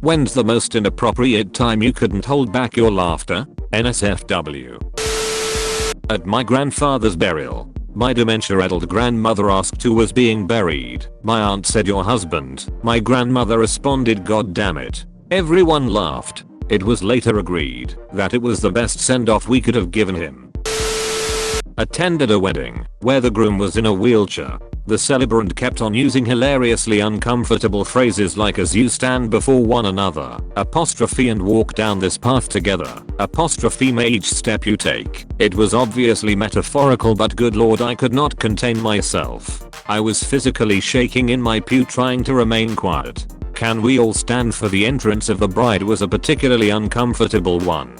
When's the most inappropriate time you couldn't hold back your laughter? NSFW. At my grandfather's burial, my dementia-riddled grandmother asked who was being buried. My aunt said your husband. My grandmother responded, God damn it. Everyone laughed. It was later agreed that it was the best send-off we could have given him. Attended a wedding where the groom was in a wheelchair. The celebrant kept on using hilariously uncomfortable phrases like as you stand before one another, apostrophe and walk down this path together, apostrophe may each step you take. It was obviously metaphorical, but good lord, I could not contain myself. I was physically shaking in my pew trying to remain quiet. Can we all stand for the entrance of the bride was a particularly uncomfortable one.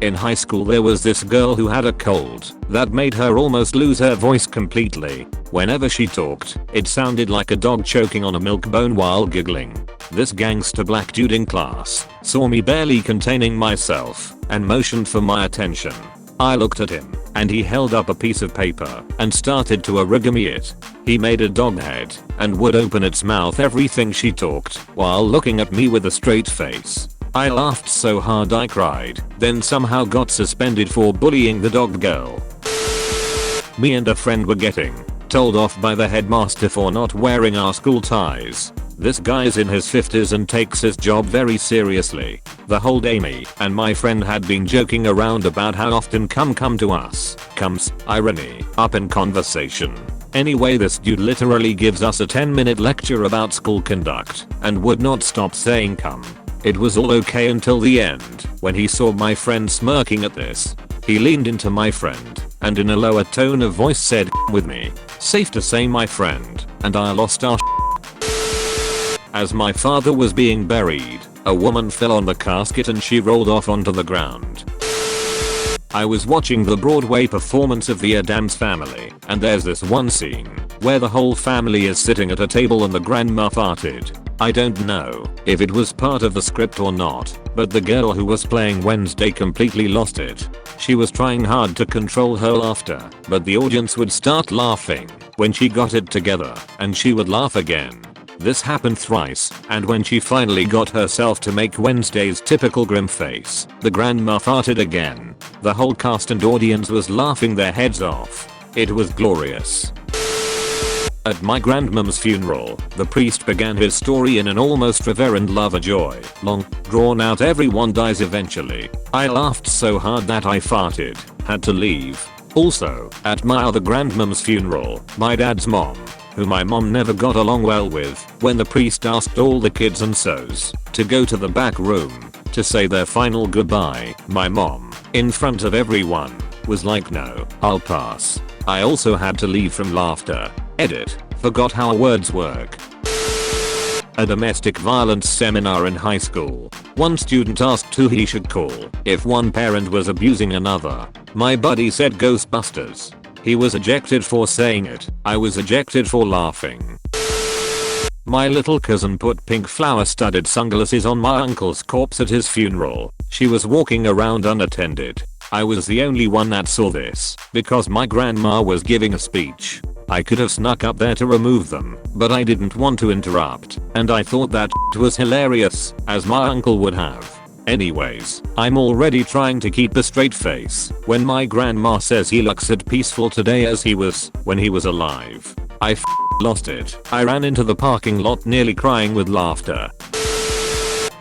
In high school there was this girl who had a cold that made her almost lose her voice completely. Whenever she talked, it sounded like a dog choking on a milk bone while giggling. This gangster black dude in class saw me barely containing myself and motioned for my attention. I looked at him and he held up a piece of paper and started to origami it. He made a dog head and would open its mouth everything she talked while looking at me with a straight face. I laughed so hard I cried, then somehow got suspended for bullying the dog girl. Me and a friend were getting told off by the headmaster for not wearing our school ties. This guy's in his 50s and takes his job very seriously. The whole day me and my friend had been joking around about how often come to us comes irony up in conversation. Anyway, this dude literally gives us a 10-minute lecture about school conduct and would not stop saying come. It was all okay until the end when he saw my friend smirking at this. He leaned into my friend and in a lower tone of voice said with me. Safe to say my friend and I lost our As my father was being buried, a woman fell on the casket and she rolled off onto the ground. I was watching the Broadway performance of The Addams Family and there's this one scene where the whole family is sitting at a table and the grandma farted. I don't know if it was part of the script or not, but the girl who was playing Wednesday completely lost it. She was trying hard to control her laughter, but the audience would start laughing when she got it together and she would laugh again. This happened thrice, and when she finally got herself to make Wednesday's typical grim face, the grandma farted again. The whole cast and audience was laughing their heads off. It was glorious. At my grandmom's funeral, the priest began his story in an almost reverend Loverjoy, long, drawn out everyone dies eventually. I laughed so hard that I farted, had to leave. Also, at my other grandmom's funeral, my dad's mom, who my mom never got along well with, when the priest asked all the kids and so's to go to the back room to say their final goodbye, my mom, in front of everyone, was like no, I'll pass. I also had to leave from laughter. Edit. Forgot how words work. A domestic violence seminar in high school. One student asked who he should call if one parent was abusing another. My buddy said Ghostbusters. He was ejected for saying it. I was ejected for laughing. My little cousin put pink flower-studded sunglasses on my uncle's corpse at his funeral. She was walking around unattended. I was the only one that saw this because my grandma was giving a speech. I could have snuck up there to remove them, but I didn't want to interrupt, and I thought that was hilarious, as my uncle would have. Anyways, I'm already trying to keep a straight face when my grandma says he looks as peaceful today as he was when he was alive. I lost it. I ran into the parking lot nearly crying with laughter.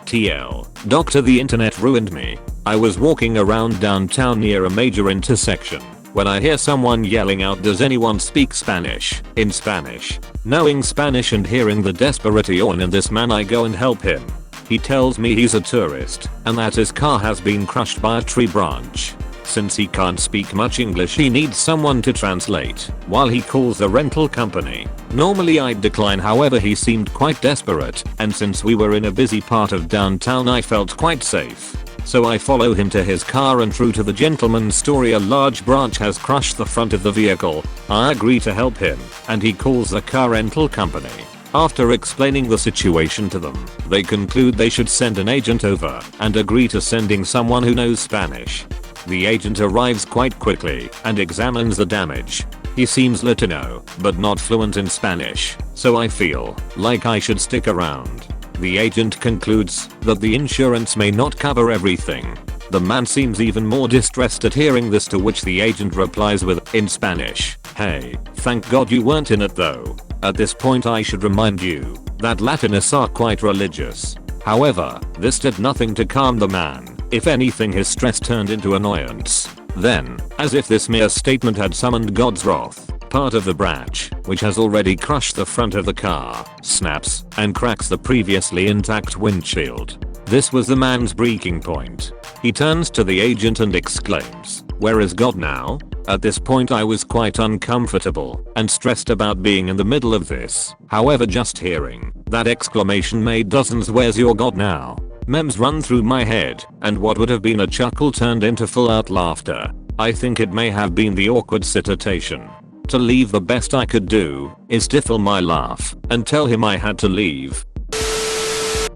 TL. Doctor, the internet ruined me. I was walking around downtown near a major intersection when I hear someone yelling out, "Does anyone speak Spanish?" in Spanish. Knowing Spanish and hearing the desperation in this man, I go and help him. He tells me he's a tourist and that his car has been crushed by a tree branch. Since he can't speak much English, he needs someone to translate while he calls the rental company. Normally I'd decline, however he seemed quite desperate, and since we were in a busy part of downtown I felt quite safe. So I follow him to his car, and true to the gentleman's story, a large branch has crushed the front of the vehicle. I agree to help him, and he calls the car rental company. After explaining the situation to them, they conclude they should send an agent over and agree to sending someone who knows Spanish. The agent arrives quite quickly and examines the damage. He seems Latino, but not fluent in Spanish, so I feel like I should stick around. The agent concludes that the insurance may not cover everything. The man seems even more distressed at hearing this, to which the agent replies with, in Spanish, "Hey, thank God you weren't in it though." At this point I should remind you that Latinists are quite religious. However, this did nothing to calm the man. If anything, his stress turned into annoyance. Then, as if this mere statement had summoned God's wrath, part of the branch, which has already crushed the front of the car, snaps and cracks the previously intact windshield. This was the man's breaking point. He turns to the agent and exclaims, "Where is God now?" At this point I was quite uncomfortable and stressed about being in the middle of this. However, just hearing that exclamation made dozens "Where's your God now?" memes run through my head, and what would have been a chuckle turned into full out laughter. I think it may have been the awkward situation. To leave, the best I could do is stifle my laugh and tell him I had to leave.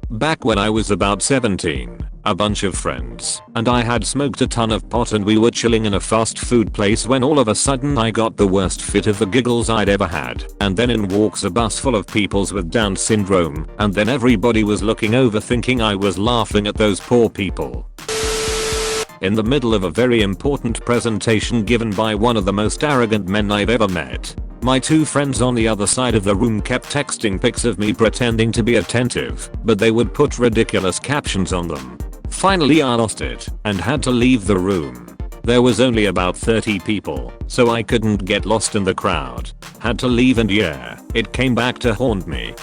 Back when I was about 17, a bunch of friends and I had smoked a ton of pot, and we were chilling in a fast food place when all of a sudden I got the worst fit of the giggles I'd ever had, and then in walks a bus full of peoples with Down syndrome, and then everybody was looking over thinking I was laughing at those poor people. In the middle of a very important presentation given by one of the most arrogant men I've ever met, my two friends on the other side of the room kept texting pics of me pretending to be attentive, but they would put ridiculous captions on them. Finally I lost it and had to leave the room. There was only about 30 people, so I couldn't get lost in the crowd. Had to leave, and yeah, it came back to haunt me.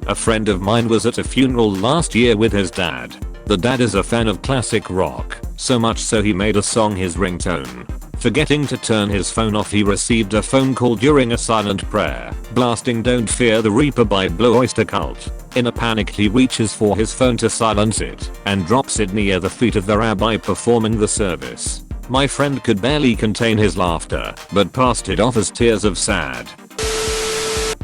A friend of mine was at a funeral last year with his dad. The dad is a fan of classic rock, so much so he made a song his ringtone. Forgetting to turn his phone off, he received a phone call during a silent prayer, blasting "Don't Fear the Reaper" by Blue Oyster Cult. In a panic he reaches for his phone to silence it, and drops it near the feet of the rabbi performing the service. My friend could barely contain his laughter, but passed it off as tears of sad.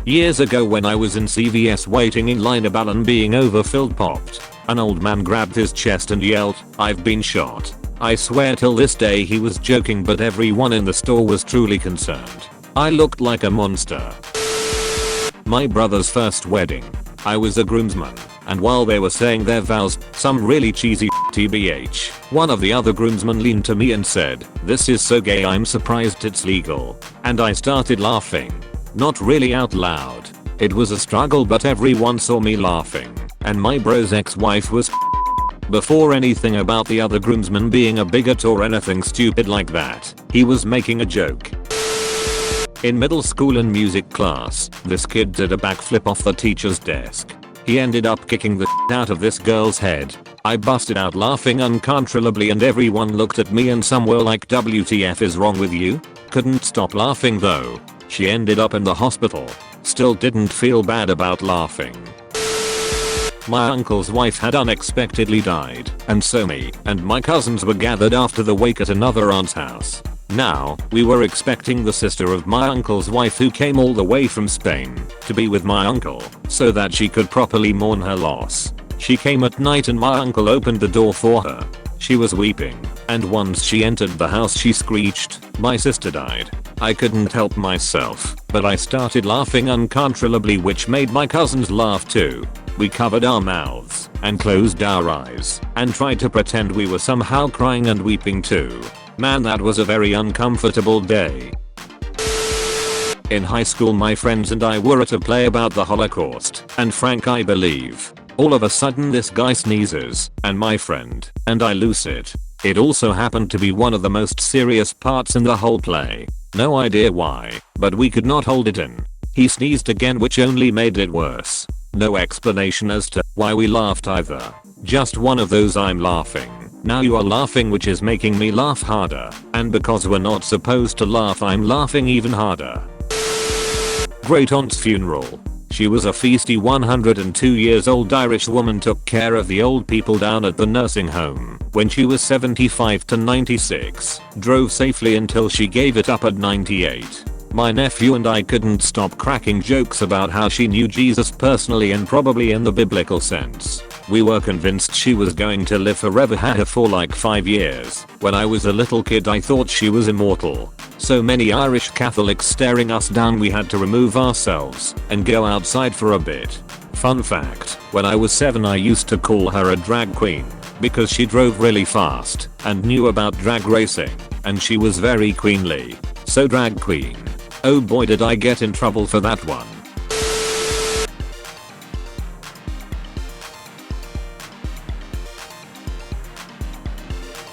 Years ago when I was in CVS waiting in line, a balloon being overfilled popped. An old man grabbed his chest and yelled, "I've been shot." I swear till this day he was joking, but everyone in the store was truly concerned. I looked like a monster. My brother's first wedding. I was a groomsman, and while they were saying their vows, some really cheesy tbh, one of the other groomsmen leaned to me and said, "This is so gay, I'm surprised it's legal." And I started laughing. Not really out loud. It was a struggle, but everyone saw me laughing, and my bro's ex-wife was before anything about the other groomsmen being a bigot or anything stupid like that. He was making a joke. In middle school in music class, this kid did a backflip off the teacher's desk. He ended up kicking the out of this girl's head. I busted out laughing uncontrollably, and everyone looked at me and some were like, "WTF is wrong with you?" Couldn't stop laughing though. She ended up in the hospital. Still didn't feel bad about laughing. My uncle's wife had unexpectedly died, and so me and my cousins were gathered after the wake at another aunt's house. Now, we were expecting the sister of my uncle's wife, who came all the way from Spain, to be with my uncle, so that she could properly mourn her loss. She came at night and my uncle opened the door for her. She was weeping, and once she entered the house she screeched, "My sister died." I couldn't help myself, but I started laughing uncontrollably, which made my cousins laugh too. We covered our mouths and closed our eyes and tried to pretend we were somehow crying and weeping too. Man, that was a very uncomfortable day. In high school my friends and I were at a play about the Holocaust, and Frank, I believe. All of a sudden this guy sneezes, and my friend and I lose it. It also happened to be one of the most serious parts in the whole play. No idea why, but we could not hold it in. He sneezed again, which only made it worse. No explanation as to why we laughed either. Just one of those "I'm laughing, now you are laughing," which is making me laugh harder. And because we're not supposed to laugh, I'm laughing even harder. Great aunt's funeral. She was a feisty 102 years old Irish woman, took care of the old people down at the nursing home when she was 75 to 96, drove safely until she gave it up at 98. My nephew and I couldn't stop cracking jokes about how she knew Jesus personally and probably in the biblical sense. We were convinced she was going to live forever, had her for like 5 years. When I was a little kid I thought she was immortal. So many Irish Catholics staring us down we had to remove ourselves and go outside for a bit. Fun fact, when I was 7 I used to call her a drag queen because she drove really fast and knew about drag racing, and she was very queenly. So drag queen. Oh boy did I get in trouble for that one.